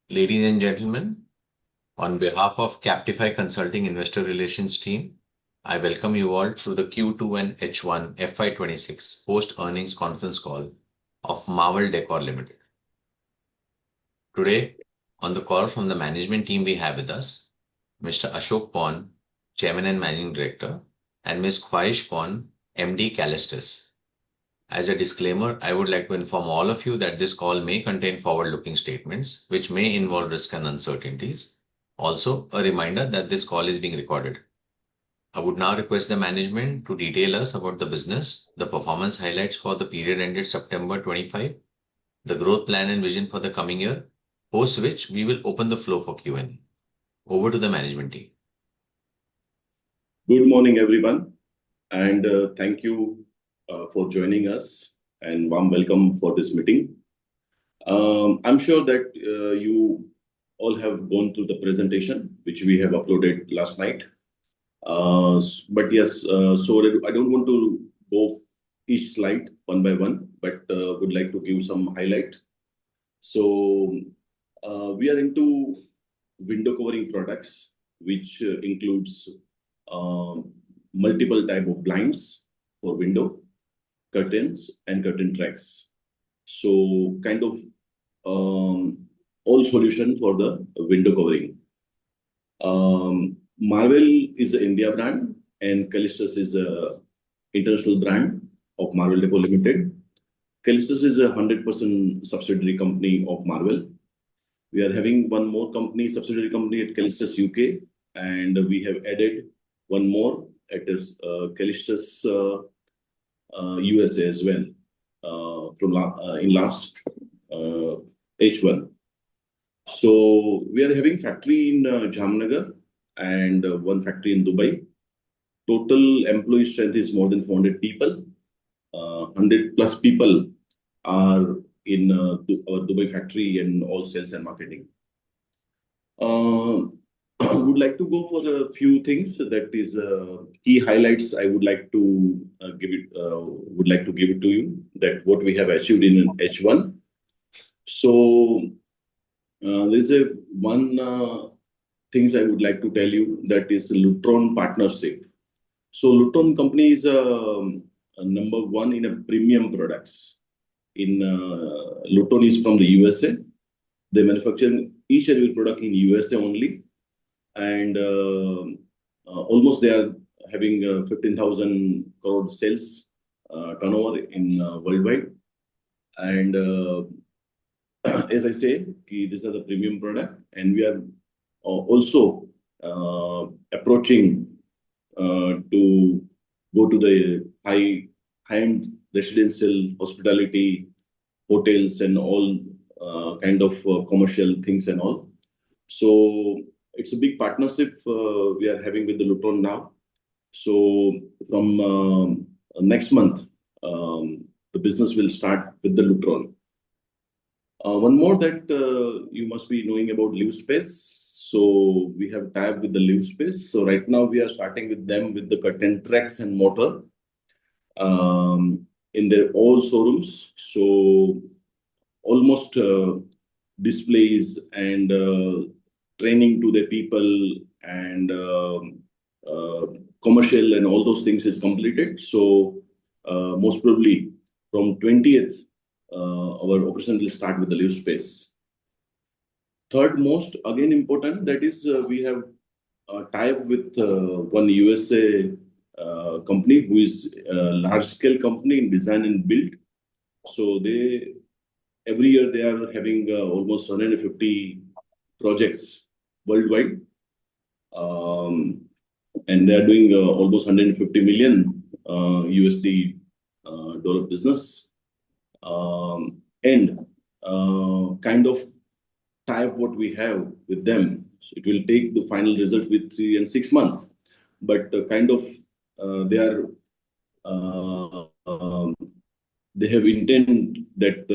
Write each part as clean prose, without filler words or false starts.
Ladies and gentlemen, on behalf of Captify Consulting Investor Relations team, I welcome you all to the Q2 and H1FY26 post-earnings conference call of Marvel Decor Ltd. Today, on the call from the management team, we have with us Mr. Ashok Paun, Chairman and Managing Director, and Ms. Khwahish Paun, MD Callistus. As a disclaimer, I would like to inform all of you that this call may contain forward-looking statements which may involve risk and uncertainties. Also, a reminder that this call is being recorded. I would now request the management to detail us about the business, the performance highlights for the period ended September 25, the growth plan and vision for the coming year, post which we will open the floor for Q&A. Over to the management team. Good morning, everyone, and thank you for joining us and warm welcome for this meeting. I'm sure that you all have gone through the presentation which we have uploaded last night. But yes, so I don't want to go each slide one by one, but would like to give some highlight. So we are into window covering products, which includes multiple type of blinds for window, curtains, and curtain tracks. So kind of all solution for the window covering. Marvel is an India brand and Callistus is a international brand of Marvel Decor Ltd. Callistus is a 100% subsidiary company of Marvel. We are having one more company, subsidiary company at Callistus UK, and we have added one more. It is Callistus USA as well in last H1. So we are having factory in Jamnagar and one factory in Dubai. Total employee strength is more than 400 people. 100 plus people are in our Dubai factory and all sales and marketing. I would like to go for a few things. That is key highlights. I would like to give it to you. That what we have achieved in H1. So there's one things I would like to tell you, that is Lutron partnership. So Lutron company is number one in a premium products. Lutron is from the USA. They manufacture each and every product in USA only. And almost they are having 15,000 crore sales turnover in worldwide. And as I said, these are the premium product, and we are also approaching to go to the high-end residential, hospitality, hotels, and all kind of commercial things and all. So it's a big partnership we are having with the Lutron now. So from next month, the business will start with the Lutron. One more that you must be knowing about Live Space. So we have tied with the Live Space. So right now we are starting with them with the curtain tracks and motor in their all showrooms. So almost displays and training to the people and commercial and all those things is completed. So most probably from 20th, our operation will start with the Live Space. Third most, again important, that is we have tie-up with one USA company who is a large-scale company in design and build. So every year they are having almost 150 projects worldwide, and they are doing almost 150 million USD dollar business, and kind of type what we have with them. So it will take the final result with 3 and 6 months, but kind of they have intent that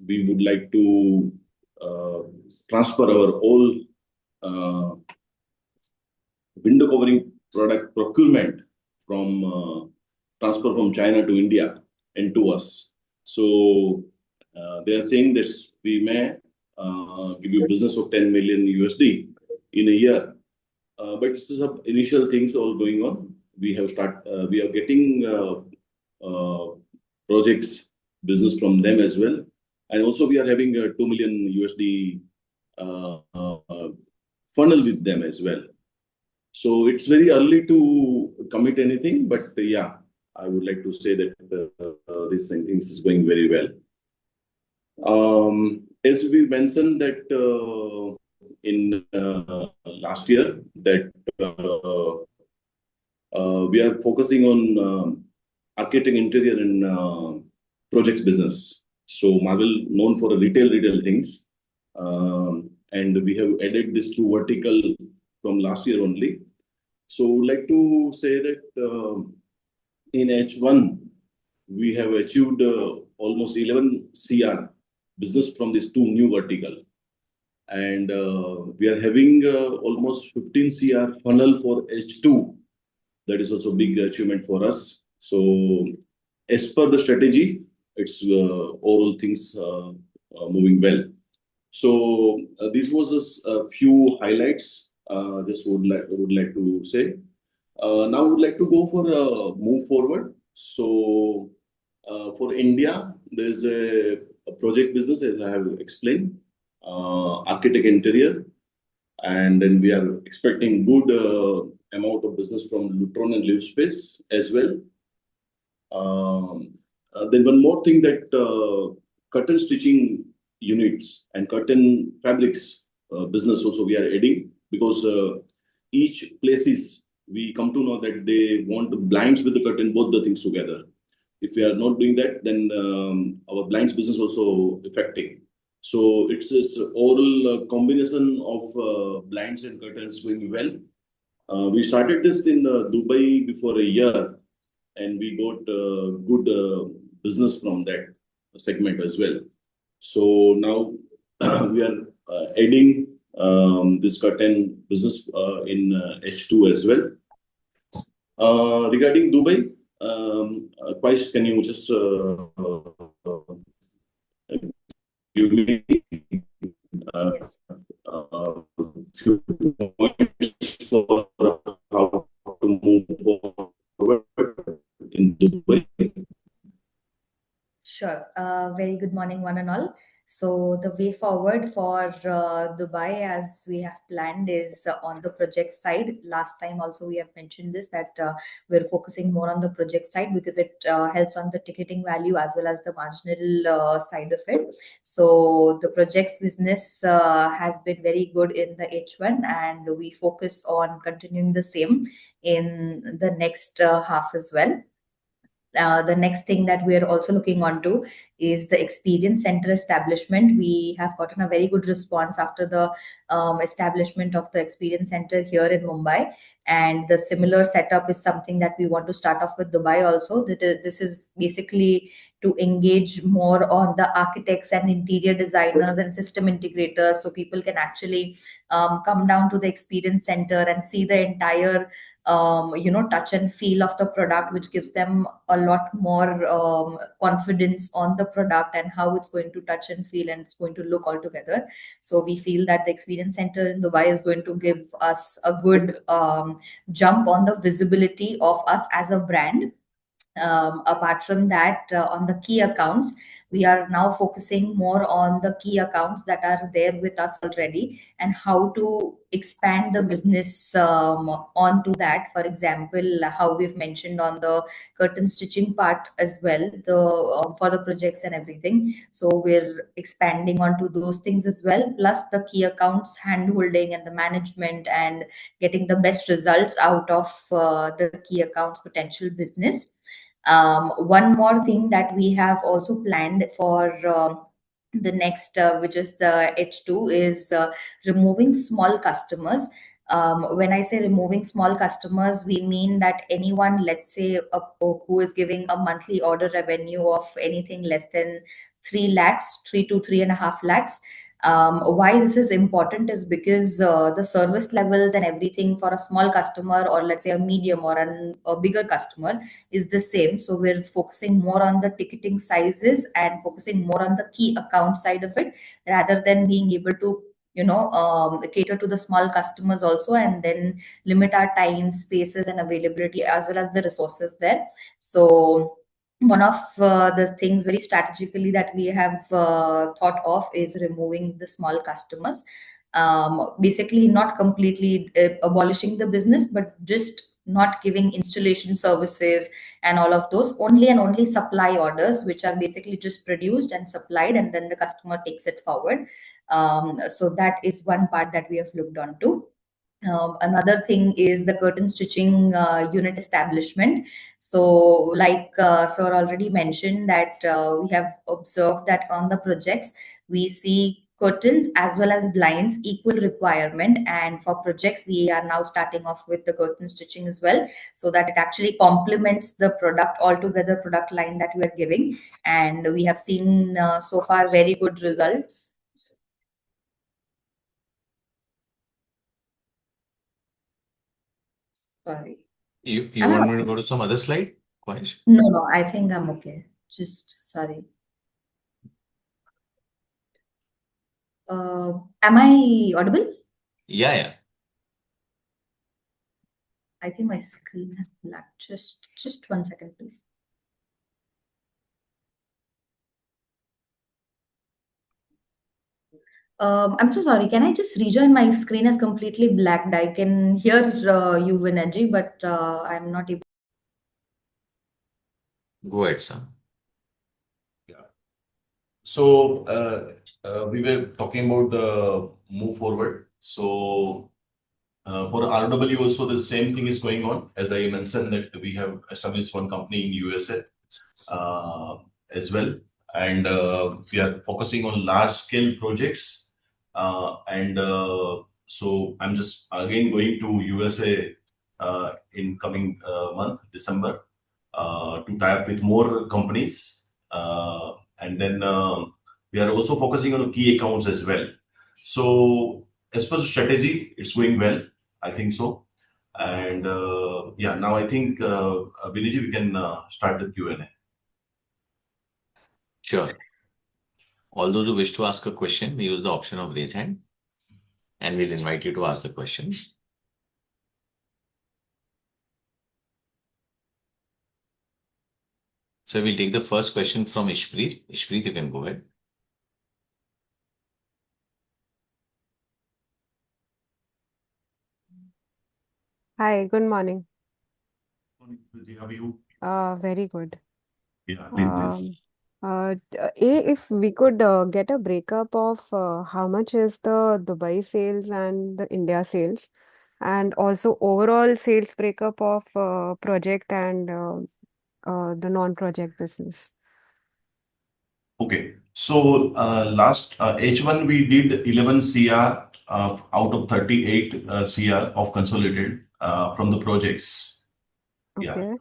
we would like to transfer our all window covering product procurement from transfer from China to India and to us. So they are saying that we may give you business of 10 million USD in a year. But this is some initial things all going on. We are getting projects business from them as well, and also we are having a 2 million USD funnel with them as well. So it's very early to commit anything, but yeah, I would like to say that this things is going very well. As we mentioned that in last year that we are focusing on architect interior and projects business. So Marvel known for retail things, and we have added this to vertical from last year only. So would like to say that in H1 we have achieved almost 11 CR business from these two new vertical, and we are having almost 15 CR funnel for H2. That is also a big achievement for us. So as per the strategy, it's all things moving well. So this was just a few highlights. Just would like to say. Now would like to go for a move forward. So for India, there's a project business as I have explained, architect interior, and then we are expecting good amount of business from Lutron and Livespace as well. Then one more thing that curtain stitching units and curtain fabrics business also we are adding, because each places we come to know that they want the blinds with the curtain, both the things together. If we are not doing that, then our blinds business also affecting. So it's this overall combination of blinds and curtains doing well. We started this in Dubai before a year, and we got good business from that segment as well. So now we are adding this curtain business in H2 as well. Regarding Dubai, Paish, can you just give me Yes. few points for how to move forward in Dubai? Sure. Very good morning, one and all. So the way forward for Dubai, as we have planned, is on the project side. Last time also we have mentioned this, that we're focusing more on the project side because it helps on the ticketing value as well as the marginal side of it. So the projects business has been very good in the H1, and we focus on continuing the same in the next half as well. The next thing that we are also looking onto is the experience center establishment. We have gotten a very good response after the establishment of the experience center here in Mumbai, and the similar setup is something that we want to start off with Dubai also. This is basically to engage more on the architects and interior designers and system integrators, so people can actually come down to the experience center and see the entire touch and feel of the product, which gives them a lot more confidence on the product and how it's going to touch and feel and it's going to look altogether. So we feel that the experience center in Dubai is going to give us a good jump on the visibility of us as a brand. Apart from that, on the key accounts, we are now focusing more on the key accounts that are there with us already and how to expand the business onto that. For example, how we've mentioned on the curtain stitching part as well, the for the projects and everything. So we're expanding onto those things as well, plus the key accounts hand holding and the management and getting the best results out of the key accounts potential business. One more thing that we have also planned for the next, which is the H2, is removing small customers. When I say removing small customers, we mean that anyone, let's say, who is giving a monthly order revenue of anything less than 3 lakhs, 3 to 3.5 lakhs. Why this is important is because the service levels and everything for a small customer, or let's say a medium or a bigger customer, is the same. So we're focusing more on the ticketing sizes and focusing more on the key account side of it, rather than being able to cater to the small customers also, and then limit our time, spaces, and availability, as well as the resources there. So one of the things very strategically that we have thought of is removing the small customers. Basically not completely abolishing the business, but just not giving installation services and all of those, only and only supply orders, which are basically just produced and supplied, and then the customer takes it forward. So that is one part that we have looked onto. Another thing is the curtain stitching unit establishment. So, like Sir already mentioned, that we have observed that on the projects we see curtains as well as blinds equal requirement, and for projects we are now starting off with the curtain stitching as well, so that it actually complements the product altogether, product line that we are giving, and we have seen so far very good results. Sorry. You Am I want me to go to some other slide, Quaish? No, I think I'm okay. Just sorry. Am I audible? Yeah. I think my screen has black. Just 1 second, please. I'm so sorry. Can I just rejoin? My screen is completely blacked. I can hear you, Vinayji, but I'm not able. Go ahead, sir. Yeah. So we were talking about the move forward. So for ROW also the same thing is going on. As I mentioned that we have established one company in USA as well, and we are focusing on large scale projects. So I'm just again going to USA in coming month December to tie up with more companies, and then we are also focusing on key accounts as well. So as per the strategy, it's going well. I think so. And yeah, now I think Viniji, we can start the Q&A. Sure. All those who wish to ask a question, we use the option of raise hand, and we'll invite you to ask the questions. So we'll take the first question from Ishpreet. Ishpreet, you can go ahead. Hi, good morning. How are you? Very good. Yeah, please. If we could get a breakup of how much is the Dubai sales and the India sales, and also overall sales breakup of project and the non-project business. Okay. So last H1 we did 11 CR out of 38 CR of consolidated from the projects. Yeah. Okay.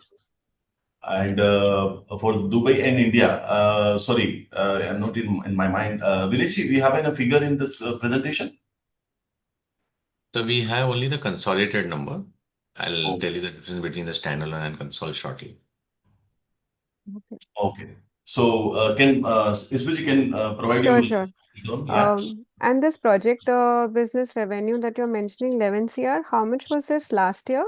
And for Dubai and India, sorry, I'm not in my mind. Vinesh, we have a figure in this presentation? So we have only the consolidated number. I'll Okay. tell you the difference between the standalone and console shortly. Okay. Okay. So can Ismail can provide Sure, you? sure. Yeah. And this project business revenue that you're mentioning, 11 CR, how much was this last year?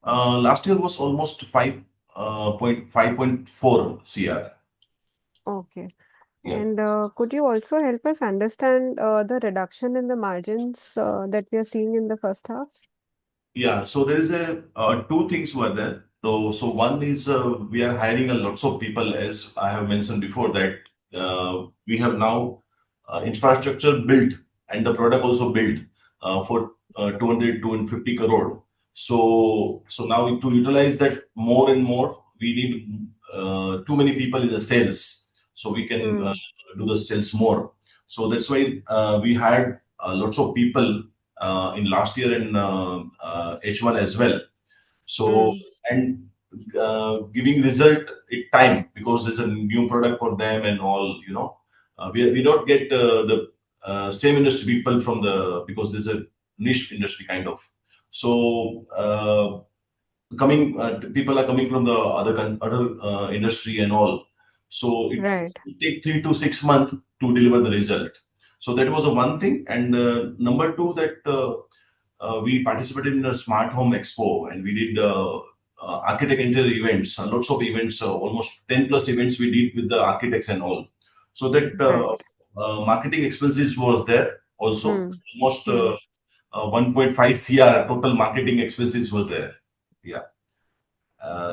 Last year was almost 5.4 CR. Okay. Yeah. And could you also help us understand the reduction in the margins that we are seeing in the first half? Yeah, so there is a two things were there. So one is we are hiring a lots of people, as I have mentioned before, that we have now infrastructure built and the product also built for 200 250 crore. So now to utilize that more and more, we need too many people in the sales, so we can do the sales more. So that's why we had lots of people in last year and H1 as well. So and giving result it time, because there's a new product for them and all, we don't get the same industry people from because there's a niche industry kind of. So people are coming from the other industry and all. So it Right. will take 3 to 6 months to deliver the result. So that was a one thing. And number two, that we participated in the Smart Home Expo, and we did architect interior events, lots of events, almost 10 plus events we did with the architects and all. So that Right. marketing expenses was there also. Hmm. Almost Hmm. 1.5 CR total marketing expenses was there. Yeah.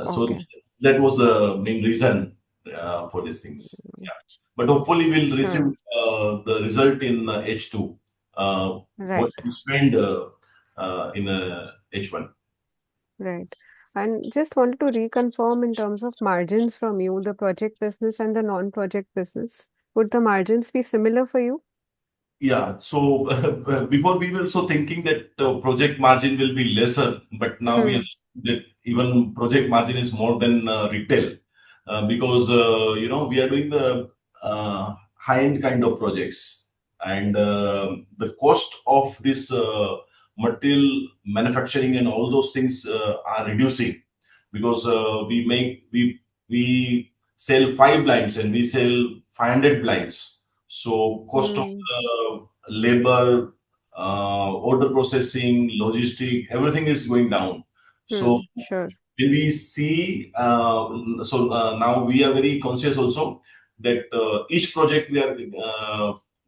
So Okay. that was the main reason for these things. Yeah. But hopefully we'll receive Sure. the result in H2. What Right. we spend in H1. Right. And just wanted to reconfirm in terms of margins from you, the project business and the non-project business. Would the margins be similar for you? Yeah. So before we were also thinking that project margin will be lesser, but now we Hmm. understand that even project margin is more than retail, because we are doing the high-end kind of projects, and the cost of this material manufacturing and all those things are reducing, because we sell 5 blinds and we sell 500 blinds. So cost of Hmm. labor, order processing, logistic, everything is going down. So Hmm. Sure. when we see, now we are very conscious also that each project we are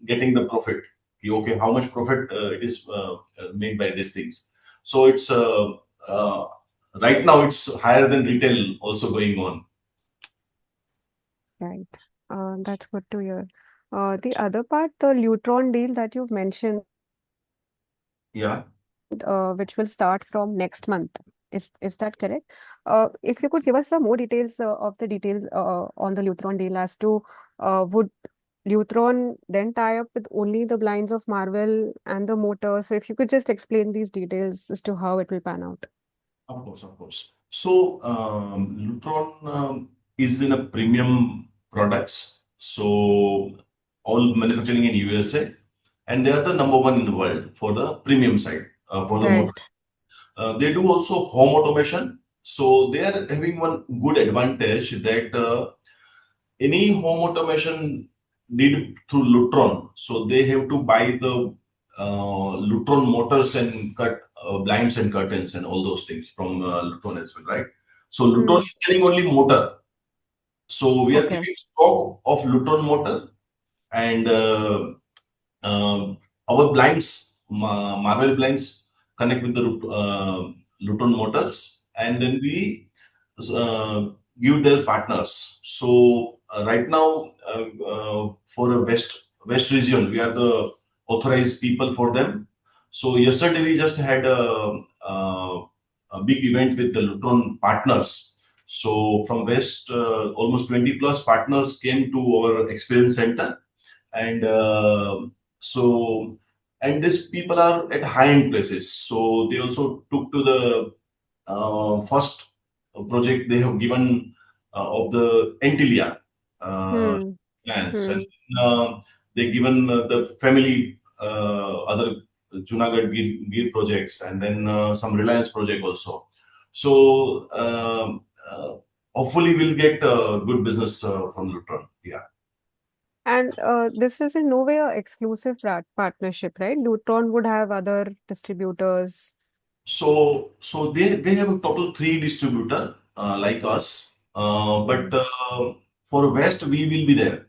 getting the profit. Okay, how much profit it is made by these things. So it's uh, right now it's higher than retail also going on. Right. That's good to hear. The other part, the Lutron deal that you've mentioned, Yeah. which will start from next month. Is that correct? If you could give us some more details of the details on the Lutron deal as to would Lutron then tie up with only the blinds of Marvel and the motor? So if you could just explain these details as to how it will pan out. Of course, of course. So, Lutron is in a premium products. So, all manufacturing in USA, and they are the number one in the world for the premium side for the motor. Right. They do also home automation. So, they are having one good advantage that any home automation did through Lutron. So they have to buy the Lutron motors and cut blinds and curtains and all those things from Lutron as well, right? So Lutron Hmm. is selling only motor. So we are Okay. keeping stock of Lutron motor, and our blinds, Marvel blinds, connect with the Luton motors, and then we uh, give their partners. So right now, for a West region, we are the authorized people for them. So yesterday we just had a big event with the Luton partners. So from West, almost 20 plus partners came to our experience center, and so and these people are at high-end places, so they also took to the first project they have given of the Antilia uh, Hmm. plans, and Hmm. they given the family other Junagadh Gir projects, and then some Reliance project also. So hopefully we'll get good business from Lutron. Yeah. And this is in no way a exclusive partnership, right? Lutron would have other distributors. So they have a total three distributor like us, but Hmm. for West we will be there,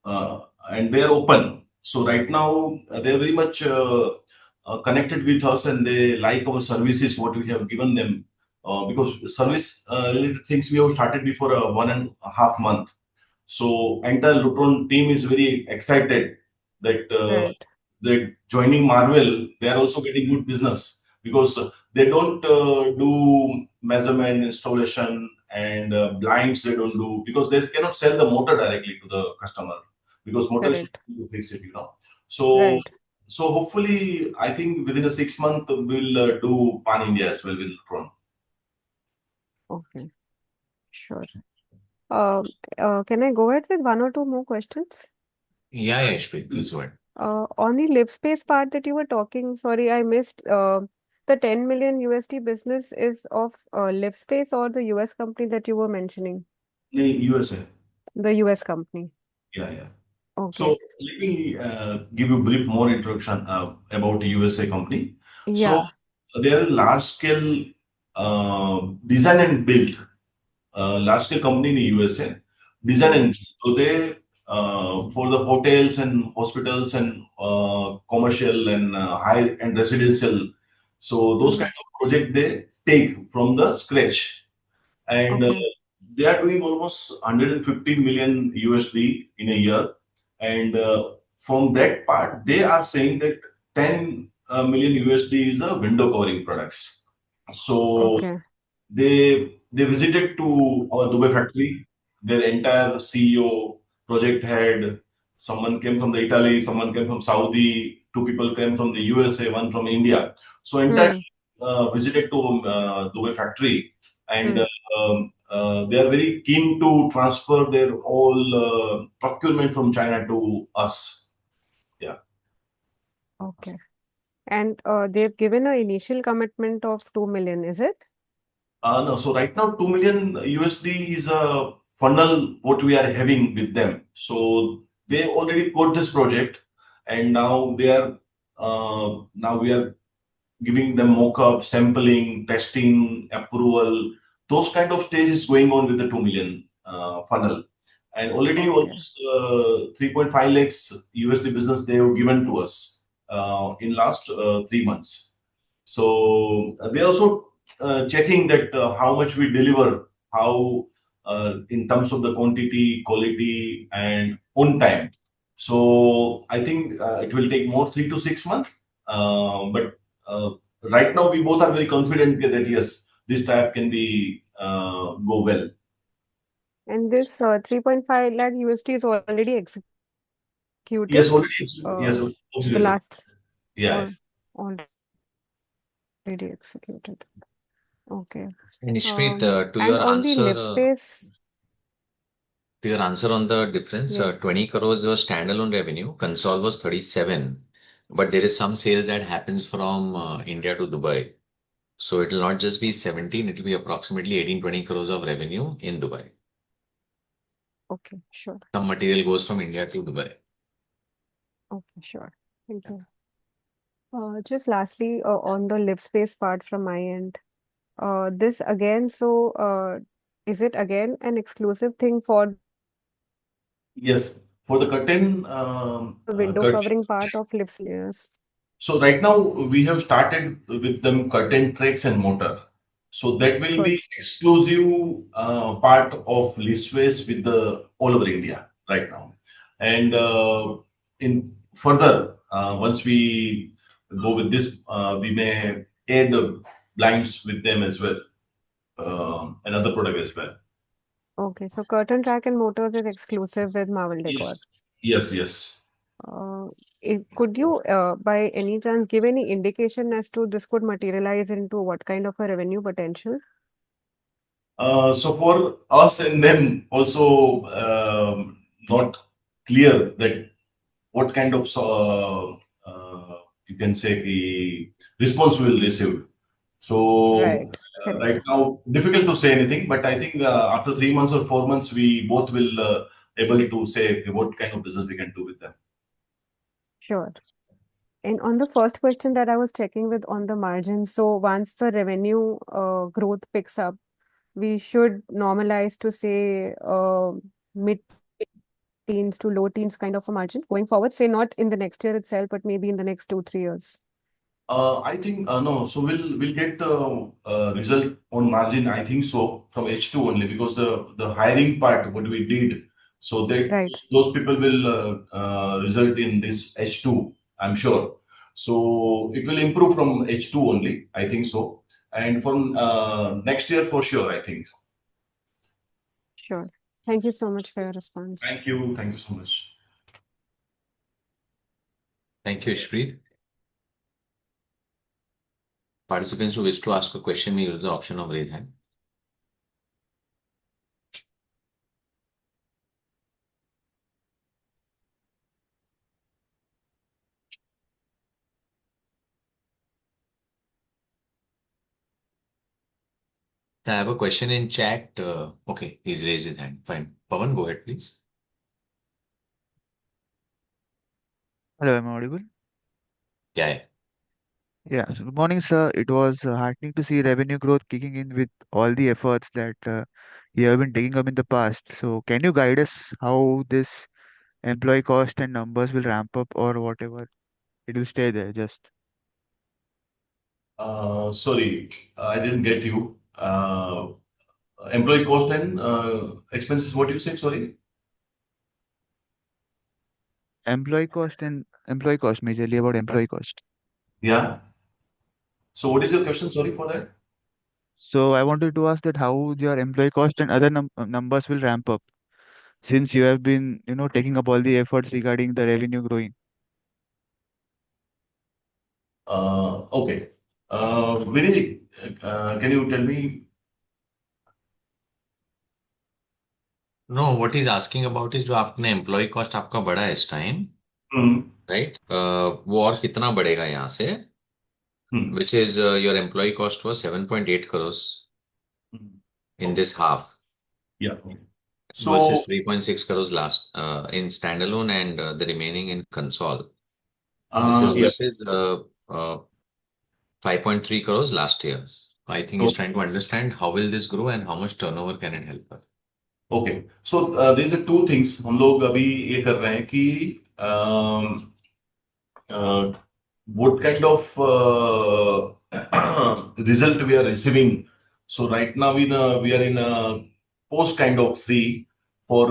and they are open. So right now they are very much connected with us, and they like our services what we have given them, because service related things we have started before 1.5 month. So entire Lutron team is very excited that Right. joining Marvel, they are also getting good business, because they don't do measurement, installation, and blinds. They don't do, because they cannot sell the motor directly to the customer, because motor is Correct. to fix it. So Right. so hopefully, I think within a 6 month we'll do pan India as well with Lutron. Okay. Sure. Um, can I go ahead with one or two more questions? Yeah, Yashpreet, please go ahead. On the live space part that you were talking, sorry, I missed. The 10 million USD business is of live space or the US company that you were mentioning? USA. The US company. Yeah, yeah. Okay. So let me give you a brief more introduction about USA company. So Yeah. they are a large scale design and build large scale company in the USA. Design Hmm. and so they for the hotels and hospitals and commercial and high and residential. So those Hmm. kind of project they take from the scratch, and Okay. they are doing almost 150 million USD in a year. And from that part, they are saying that 10 million USD is a window covering products. So Okay. they visited to our Dubai factory. Their entire CEO, project head, someone came from the Italy, someone came from Saudi, two people came from the USA, one from India. So entire Hmm. visited to Dubai factory, and Hmm. they are very keen to transfer their whole procurement from China to us. Yeah. Okay. And they've given an initial commitment of 2 million, is it? No, so right now 2 million USD is a funnel what we are having with them. So they already got this project, and now we are giving them mock-up, sampling, testing, approval. Those kind of stage is going on with the 2 million funnel. And already Okay. almost 3.5 lakhs USD business they have given to us in last 3 months. So they also checking that how much we deliver, how in terms of the quantity, quality, and on time. So I think it will take more 3 to 6 months. But right now we both are very confident that yes, this type can be go well. And this 3.5 lakh USD is already executed. Yes, already. Yes, The absolutely. last Yeah. or already executed. Okay. And Ishpreet, And on the live space, to your answer on the difference, yes. 20 crores was standalone revenue, console was 37, but there is some sales that happens from India to Dubai. So it will not just be 17, it will be approximately 18, 20 crores of revenue in Dubai. Okay, sure. Some material goes from India to Dubai. Okay, sure. Thank you. Just lastly, on the live space part from my end, this again, so is it again an exclusive thing for Yes. For the curtain, the window curtain. covering part of live space? So right now we have started with them curtain tracks and motor. So that will Good. be exclusive part of Listways with the all over India right now. And in further, once we go with this, we may add the blinds with them as well, another product as well. Okay, so curtain track and motors is exclusive with Marvel Decor. Yes, yes, yes. Uh, could you, by any chance, give any indication as to this could materialize into what kind of a revenue potential? So for us and them also not clear that what kind of you can say the response we will receive. So Right, correct. right now difficult to say anything, but I think after 3 months or 4 months we both will able to say what kind of business we can do with them. Sure. And on the first question that I was checking with on the margin, so once the revenue growth picks up, we should normalize to say mid-teens to low teens kind of a margin going forward, say not in the next year itself, but maybe in the next 2, 3 years. I think no. So we'll get the result on margin. I think so from H2 only because the hiring part what we did. So that Right. those people will result in this H2. I'm sure. So it will improve from H2 only. I think so. And from next year for sure. I think. Sure. Thank you so much for your response. Thank you. Thank you so much. Thank you, Ishpreet. Participants who wish to ask a question may use the option of raise hand. I have a question in chat. Okay, he's raised his hand. Fine. Pawan, go ahead, please. Hello, am I audible? Yeah. Yeah, so good morning, sir. It was heartening to see revenue growth kicking in with all the efforts that you have been taking up in the past. So, can you guide us how this employee cost and numbers will ramp up or whatever? It will stay there just. Sorry, I didn't get you. Employee cost and expenses, what you said, sorry? Employee cost, majorly about employee cost. Yeah. So what is your question? Sorry for that. So, I wanted to ask that how your employee cost and other numbers will ramp up since you have been, taking up all the efforts regarding the revenue growing. Okay. Vinay, can you tell me? No, what he's asking about is जो आपने employee cost आपका बढ़ा है इस time, Hmm. right? वो और कितना बढ़ेगा यहाँ से? Hmm. Which is your employee cost was 7.8 crores Hmm. in this half Yeah. versus So, 3.6 crores last in standalone and the remaining in console. This is yeah. versus 5.3 crores last year. I think he's trying to understand how will this grow and how much turnover can it help us. Okay so there are two things हम लोग अभी ये कर रहे हैं कि what kind of result we are receiving. So right now we are in a post kind of three for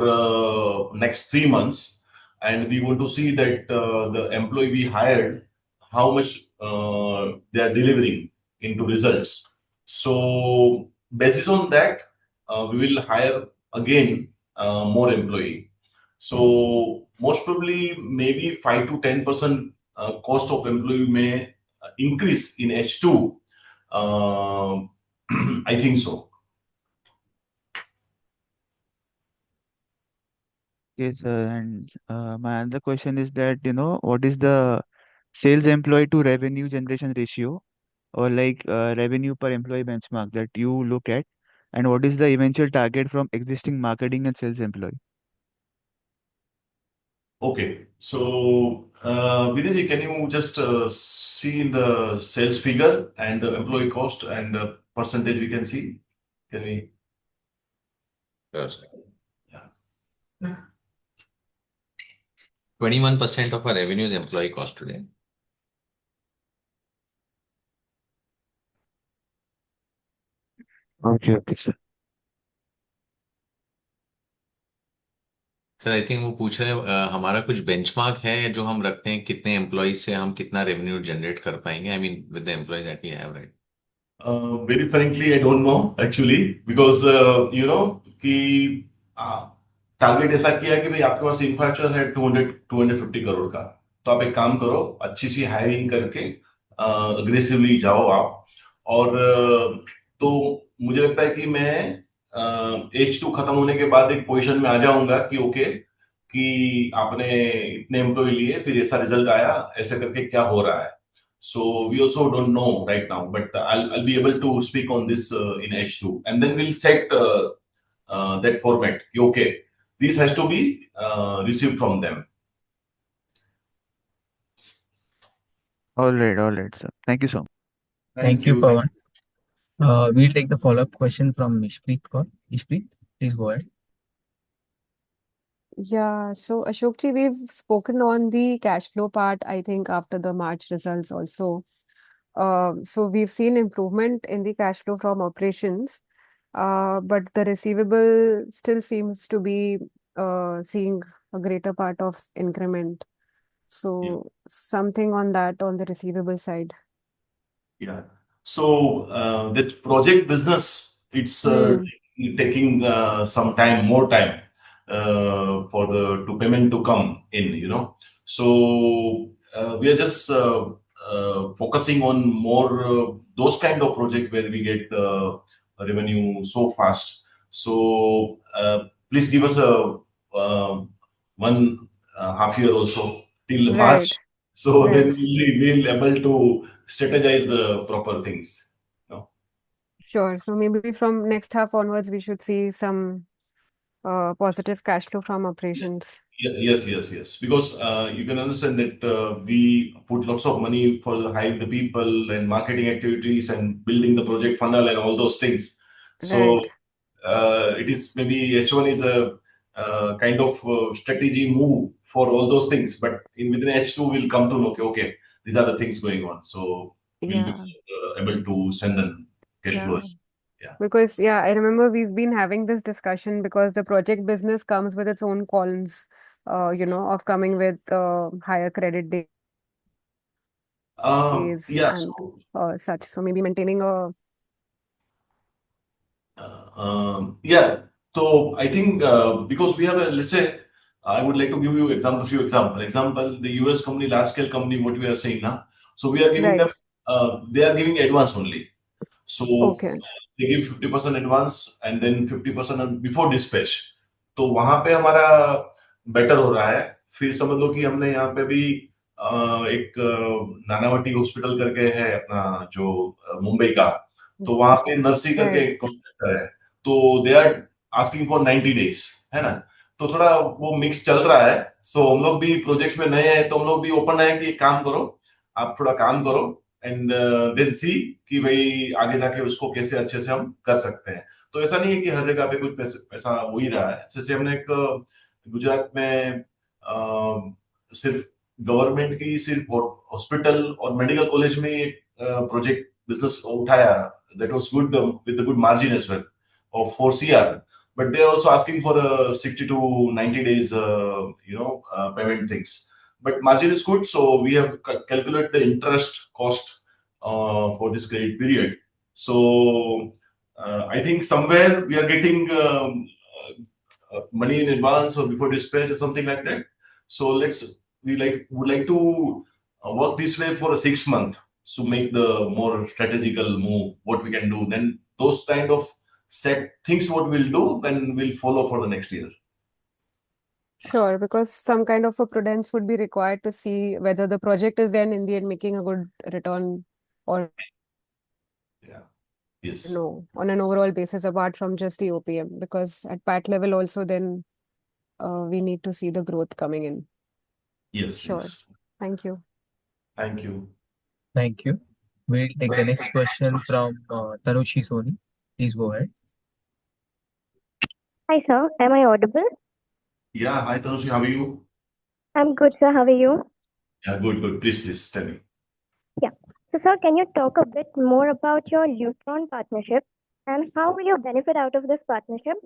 next 3 months, and we want to see that the employee we hired, how much they are delivering into results. So basis on that, we will hire again more employee. So most probably maybe 5 to 10% cost of employee may increase in H2. Um, I think so. Yes, and my other question is that, what is the sales employee to revenue generation ratio or like revenue per employee benchmark that you look at, and what is the eventual target from existing marketing and sales employee? Okay, so Vinay, can you just see in the sales figure and the employee cost and percentage we can see? Can we? Yes. Yeah. 21% of our revenue is employee cost today. Okay, okay, sir. Sir I think वो पूछ रहे हैं हमारा कुछ benchmark है जो हम रखते हैं कितने एम्प्लॉय से हम कितना रेवेन्यू जनरेट कर पाएंगे I mean with the employ that we have right Very frankly, I don't know actually because कि टारगेट ऐसा किया है कि भाई आपके पास इंफ्रास्ट्रक्चर है 250 करोड़ का, तो आप एक काम करो, अच्छी सी हायरिंग करके अग्रेसिवली जाओ आप। और तो मुझे लगता है कि मैं H2 खत्म होने के बाद एक पोजीशन में आ जाऊंगा कि ओके कि आपने इतने एम्प्लॉय लिए, फिर ऐसा रिजल्ट आया, ऐसे करके क्या हो रहा है। So we also don't know right now, but I'll be able to speak on this in H2, and then we'll set that format. Okay, this has to be received from them. All right, sir. Thank you so much. Thank you, Pawan. We'll take the follow-up question from Ishpreet Kaur. Ishpreet, please go ahead. Yeah, so Ashokji, we've spoken on the cash flow part, I think, after the March results also. So we've seen improvement in the cash flow from operations, but the receivable still seems to be seeing a greater part of increment. Yeah. So something on that on the receivable side. Yeah. So that project business, it's Hmm. taking some time, more time for the to payment to come in. So we are just focusing on more those kind of project where we get revenue so fast. So please give us a one half year also till Right, March. So then right. we'll able to strategize the proper things. No? Sure. So maybe from next half onwards, we should see some positive cash flow from Yes. operations. Yes. Because you can understand that we put lots of money for hiring the people and marketing activities and building the project funnel and all those things. Right. So it is maybe H1 is a kind of strategy move for all those things. But within H2, we'll come to know, okay, these are the things going on. So we'll be Yeah. able to strengthen cash Yeah. flows. Yeah. Because, yeah, I remember we've been having this discussion because the project business comes with its own cons, of coming with higher credit days Yeah. and such. So maybe maintaining a Yeah. So I think because we have a, let's say, I would like to give you few example. Example, the US company, large scale company, what we are saying now. So we are giving right. them, they are giving advance only. So Okay. they give 50% advance and then 50% before dispatch. तो वहां पे हमारा better हो रहा है. फिर समझ लो कि हमने यहाँ पे भी एक नानावटी हॉस्पिटल करके है अपना जो मुंबई का. तो वहां पे नर्सी करके Right. एक कॉन्ट्रैक्टर है. तो they are asking for 90 days, है ना. तो थोड़ा वो मिक्स चल रहा है. सो हम लोग भी प्रोजेक्ट में नए हैं तो हम लोग भी ओपन है कि एक काम करो, आप थोड़ा काम करो एंड देन सी कि भाई आगे जाके उसको कैसे अच्छे से हम कर सकते हैं. तो ऐसा नहीं है कि हर जगह पे कुछ पैसा हो ही रहा है. जैसे हमने एक गुजरात में सिर्फ गवर्नमेंट की सिर्फ हॉस्पिटल और मेडिकल कॉलेज में एक प्रोजेक्ट बिजनेस उठाया. That was good with good margin as well of 4 CR, but they are also asking for 60 to 90 days, payment things. But margin is good, so we have calculated the interest cost for this credit period. So I think somewhere we are getting money in advance or before dispatch or something like that. So would like to work this way for a 6 month to make the more strategical move what we can do. Then those kind of set things what we'll do, then we'll follow for the next year. Sure, because some kind of a prudence would be required to see whether the project is then in the end making a good return or Yeah. Yes. no on an overall basis apart from just the OPM. Because at PAT level also then we need to see the growth coming in. Yes. Sure. Yes. Thank you. Thank you. Thank you. We'll take the next question from Tanushi Soni. Please go ahead. Hi, sir. Am I audible? Yeah. Hi, Tanushi. How are you? I'm good, sir. How are you? Yeah. Good. Please tell me. Yeah. So, sir, can you talk a bit more about your Lutron partnership and how will you benefit out of this partnership?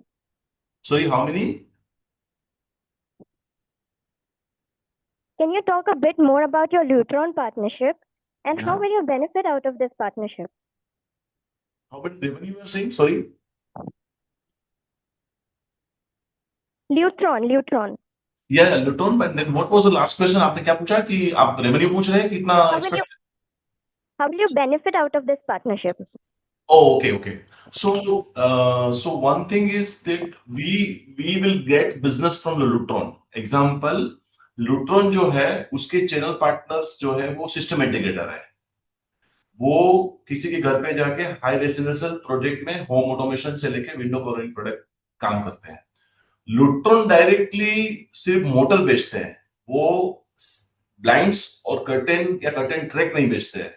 Sorry, how many? Can you talk a bit more about your Lutron partnership and how Yeah. will you benefit out of this partnership? How much revenue you are saying? Sorry. Lutron. Yeah, Luton. But then what was the last question? आपने क्या पूछा कि आप revenue पूछ रहे हैं कितना expect? How will you benefit out of this partnership? Oh, okay. So one thing is that we will get business from the Lutron. Example, Lutron जो है उसके channel partners जो है वो system integrator है. वो किसी के घर पे जाके हाई रेसिडेंशियल प्रोजेक्ट में होम ऑटोमेशन से लेके विंडो कवरिंग प्रोडक्ट काम करते हैं. लुट्रॉन डायरेक्टली सिर्फ मोटर बेचते हैं. वो ब्लाइंड्स और कर्टेन या कर्टेन ट्रैक नहीं बेचते हैं.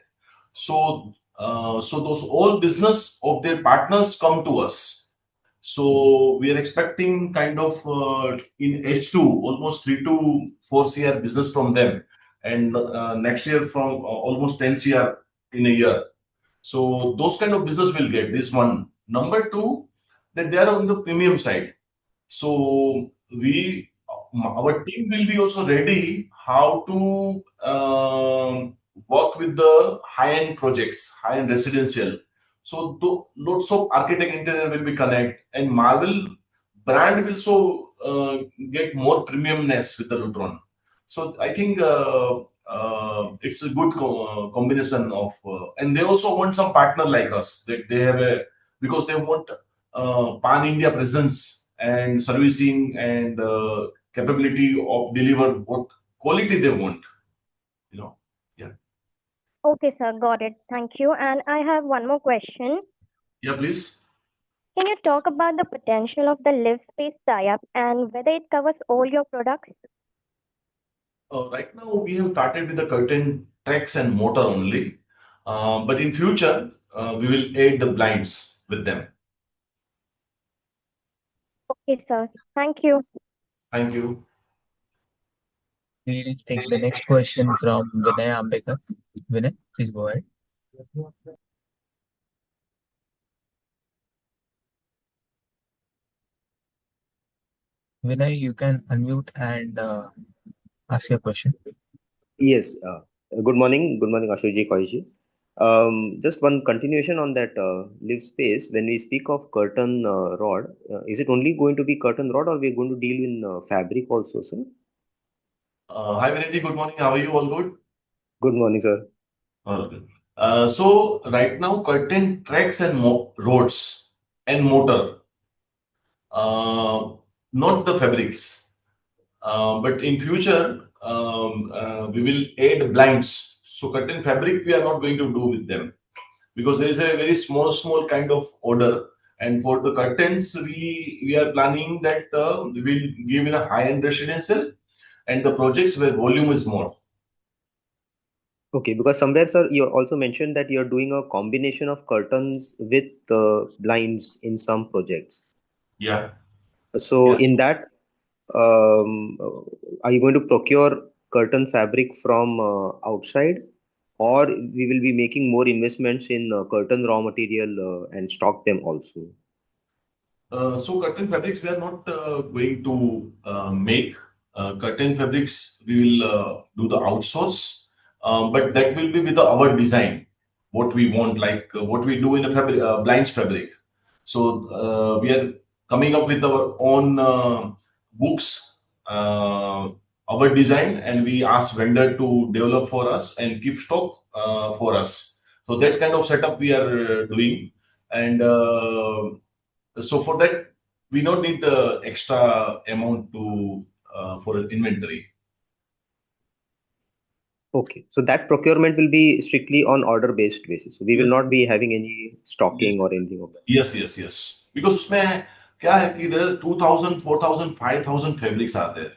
So those all business of their partners come to us. So we are expecting kind of in H2 almost 3 to 4 CR business from them, and next year from almost 10 CR in a year. So those kind of business will get this one. Number two, that they are on the premium side. So our team will be also ready how to work with the high-end projects, high-end residential. So lots of architect interior will be connect, and Marvel brand will also get more premiumness with the Lutron. So I think it's a good combination of, and they also want some partner like us that they have a because they want pan India presence and servicing and capability of deliver what quality they want. Yeah. Okay, sir. Got it. Thank you. And I have one more question. Yeah, please. Can you talk about the potential of the live space tie-up and whether it covers all your products? Right now, we have started with the curtain tracks and motor only. But in future, we will add the blinds with them. Okay, sir. Thank you. Thank you. We'll take the next question from Vinay Ambekar. Vinay, please go ahead. Vinay, you can unmute and ask your question. Yes. Good morning, Ashokji, Kaushji. Just one continuation on that live space. When we speak of curtain rod, is it only going to be curtain rod, or we're going to deal in fabric also, sir? Hi, Vinayji. Good morning. How are you? All good? Good morning, sir. All good. So right now, curtain tracks and rods and motor, not the fabrics. But in future, we will add blinds. So curtain fabric, we are not going to do with them because there is a very small kind of order. And for the curtains, we are planning that we will give in a high-end residential and the projects where volume is more. Okay, because somewhere, sir, you also mentioned that you're doing a combination of curtains with blinds in some projects. Yeah. So Yeah. in that, are you going to procure curtain fabric from outside, or we will be making more investments in curtain raw material and stock them also? So curtain fabrics, we are not going to make curtain fabrics. We will do the outsource, but that will be with our design, what we want, like what we do in a fabric, blinds fabric. So we are coming up with our own books, our design, and we ask vendor to develop for us and keep stock for us. So that kind of setup we are doing, and so for that, we don't need the extra amount to for inventory. Okay, so that procurement will be strictly on order-based basis. We will Yes, not be having any yes, stocking or anything of that. yes. Because उसमें क्या है कि there 2,000, 4,000, 5,000 fabrics are there.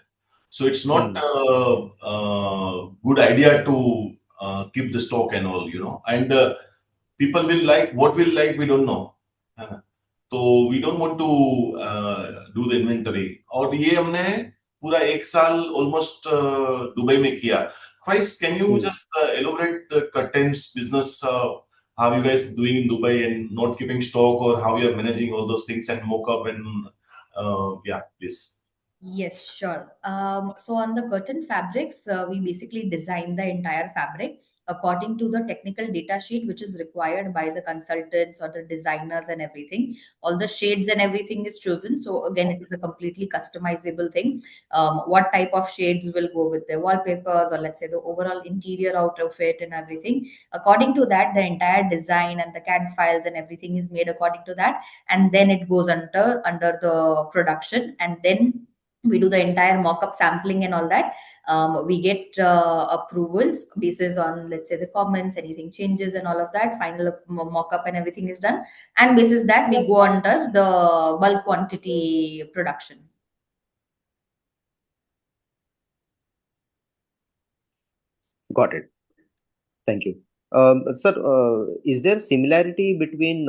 So it's not Hmm. a good idea to keep the stock and all, you know. And people will like what will like we don't know. है ना? तो we don't want to do the inventory और ये हमने पूरा एक साल almost Dubai में किया. Chris, can you Hmm. just elaborate the curtains business, how you guys doing in Dubai and not keeping stock, or how you are managing all those things and mock up and yeah, please. Yes, sure. So on the curtain fabrics, we basically design the entire fabric according to the technical data sheet, which is required by the consultants or the designers and everything. All the shades and everything is chosen. So again, it is a completely customizable thing. What type of shades will go with the wallpapers, or let's say the overall interior out of it and everything. According to that, the entire design and the CAD files and everything is made according to that, and then it goes under the production, and then we do the entire mock-up sampling and all that. We get approvals basis on, let's say, the comments, anything changes and all of that. Final mock-up and everything is done, and basis that we go under the bulk quantity production. Got it. Thank you. Sir, is there similarity between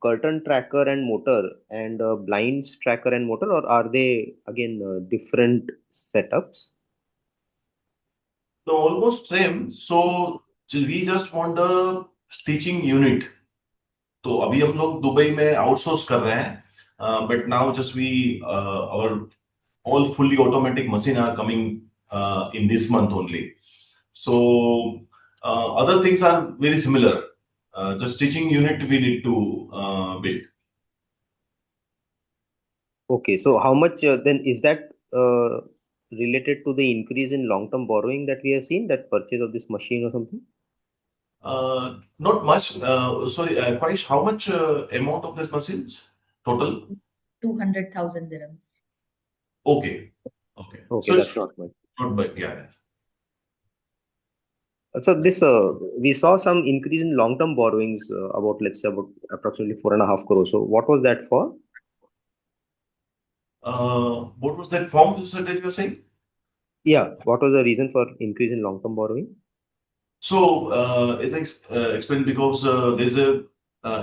curtain tracker and motor and blinds tracker and motor, or are they again different setups? So almost same. So we just want the stitching unit. तो अभी हम लोग Dubai में outsource कर रहे हैं, but now just we our all fully automatic machine are coming in this month only. So other things are very similar. Just stitching unit we need to build. Okay, so how much then is that related to the increase in long-term borrowing that we have seen, that purchase of this machine or something? Not much. Sorry, Paish, how much amount of this machines total? 200,000 dirhams. Okay. So Okay, it's that's not much. not bad. Yeah. So this we saw some increase in long-term borrowings about, let's say, about approximately 4.5 crores. So what was that for? What was that form that you were saying? Yeah, what was the reason for increase in long-term borrowing? So, as I explained, because there's a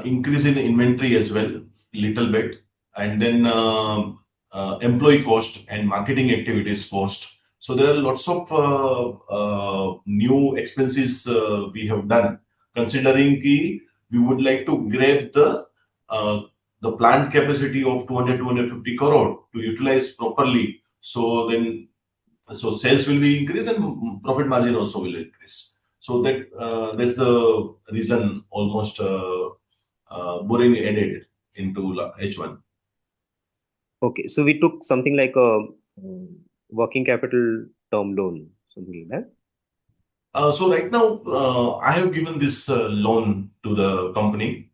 increase in inventory as well, little bit, and then employee cost and marketing activities cost. So there are lots of new expenses we have done, considering ki we would like to grab uh, the plant capacity of 200-250 crore to utilize properly. So then so sales will be increased and profit margin also will increase. So that's the reason almost borrowing added into H1. Okay, so we took something like a working capital term loan, something like that. So right now, I have given this loan to the company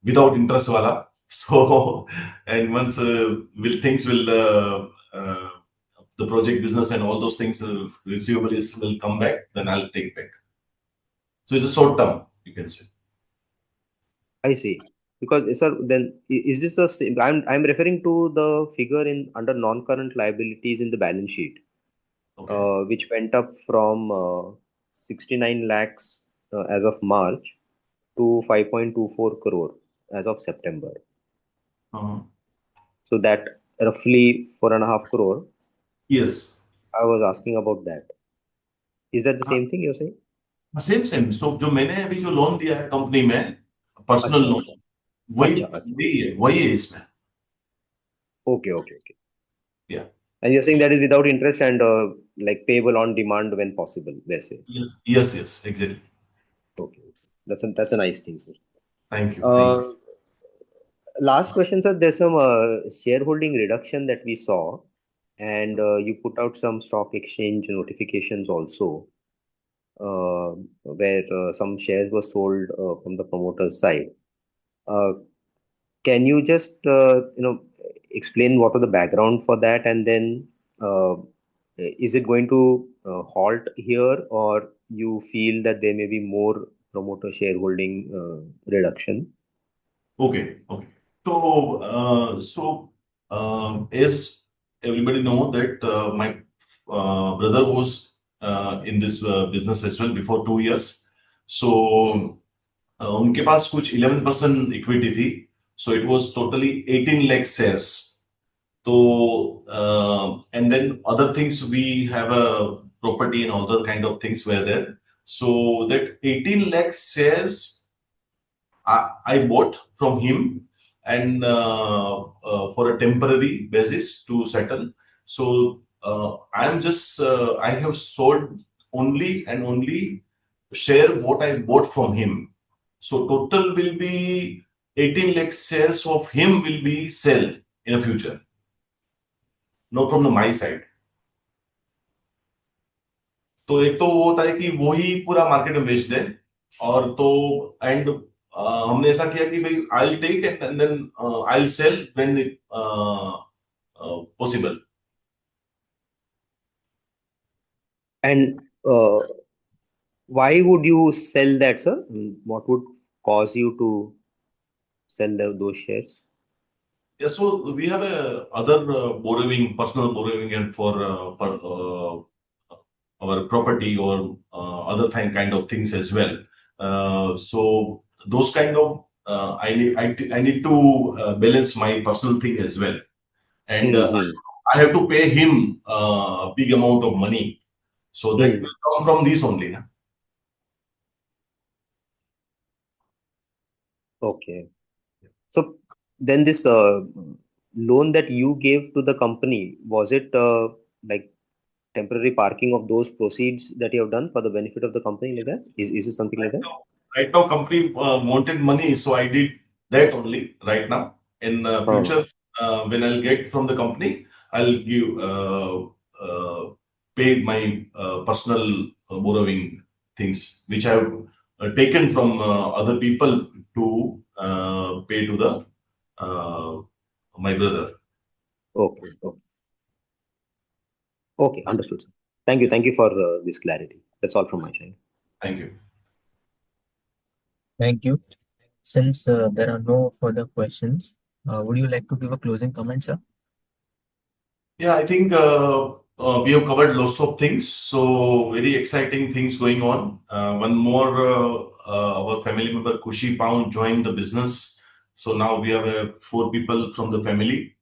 without interest wala. So and once will things will the project business and all those things receivables will come back, then I'll take back. So it's a short term, you can say. I see. Because sir, then is this the same? I'm referring to the figure in under non-current liabilities in the balance sheet, Okay. which went up from 69 lakhs as of March to 5.24 crore as of September. Uh-huh. So that roughly 4.5 crore. Yes. I was asking about that. Is that the हाँ, same thing you're saying? Same so जो मैंने अभी जो loan दिया है company में personal अच्छा loan अच्छा वही अच्छा अच्छा. वही है इसमें Okay, okay, okay. या And you're saying that is without interest and like payable on demand when possible, let's say. Yes yes yes exactly Okay. That's a nice thing, sir. Thank Uh, Last question, sir. There's some shareholding reduction that we saw, and you put out some stock exchange notifications also, where some shares were sold from the promoter's side. Uh, can you just explain what are the background for that, and then is it going to halt here, or you feel that there may be more promoter shareholding reduction? Okay okay so as everybody know that my brother was in this business as well before 2 years so उनके पास कुछ 11% equity थी so it was totally 18 lakh shares. So, and then other things, we have a property and other kind of things were there. So that 18 lakh shares I bought from him and for a temporary basis to settle. So I have sold only and only share what I bought from him. So total will be 18 lakh shares of him will be sell in the future. No from the my side. तो एक तो वो होता है कि वो ही पूरा market में बेच दे और तो एंड हमने ऐसा किया कि भाई I take and then I sell when it possible. And why would you sell that, sir? What would cause you to sell those shares? Yeah, so we have a other borrowing, personal borrowing, and for our property or other kind of things as well. So those kind of I need to balance my personal thing as well, and Hmm. I have to pay him a big amount of money. So that Hmm. will come from this only. Na? Okay. So then this loan that you gave to the company, was it like temporary parking of those proceeds that you have done for the benefit of the company like that? Is it something like that? Right now, company wanted money, so I did that only right now. In Uh, future, when I'll get from the company, I'll give pay my personal borrowing things, which I have taken from other people to pay to the my brother. okay. Okay. Okay. Understood, sir. Thank you. Thank you for this clarity. That's all from my side. Thank you. Thank you. Since there are no further questions, would you like to give a closing comment, sir? Yeah, I think we have covered lots of things. So very exciting things going on. One more, our family member Kushi Pound joined the business. So now we have 4 people from the family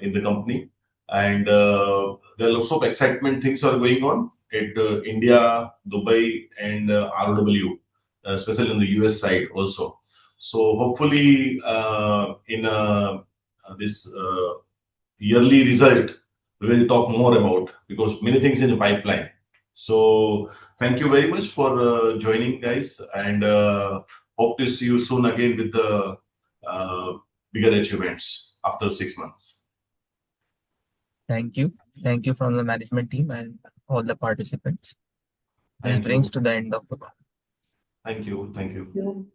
in the company, and there are lots of excitement things are going on at India, Dubai, and ROW, especially on the US side also. So hopefully, in this yearly result we will talk more about, because many things in the pipeline. So thank you very much for joining, guys, and hope to see you soon again with the bigger achievements after 6 months. Thank you. Thank you from the management team and all the participants. This Thank brings you. to the end of the call. Thank you. Thank you. You.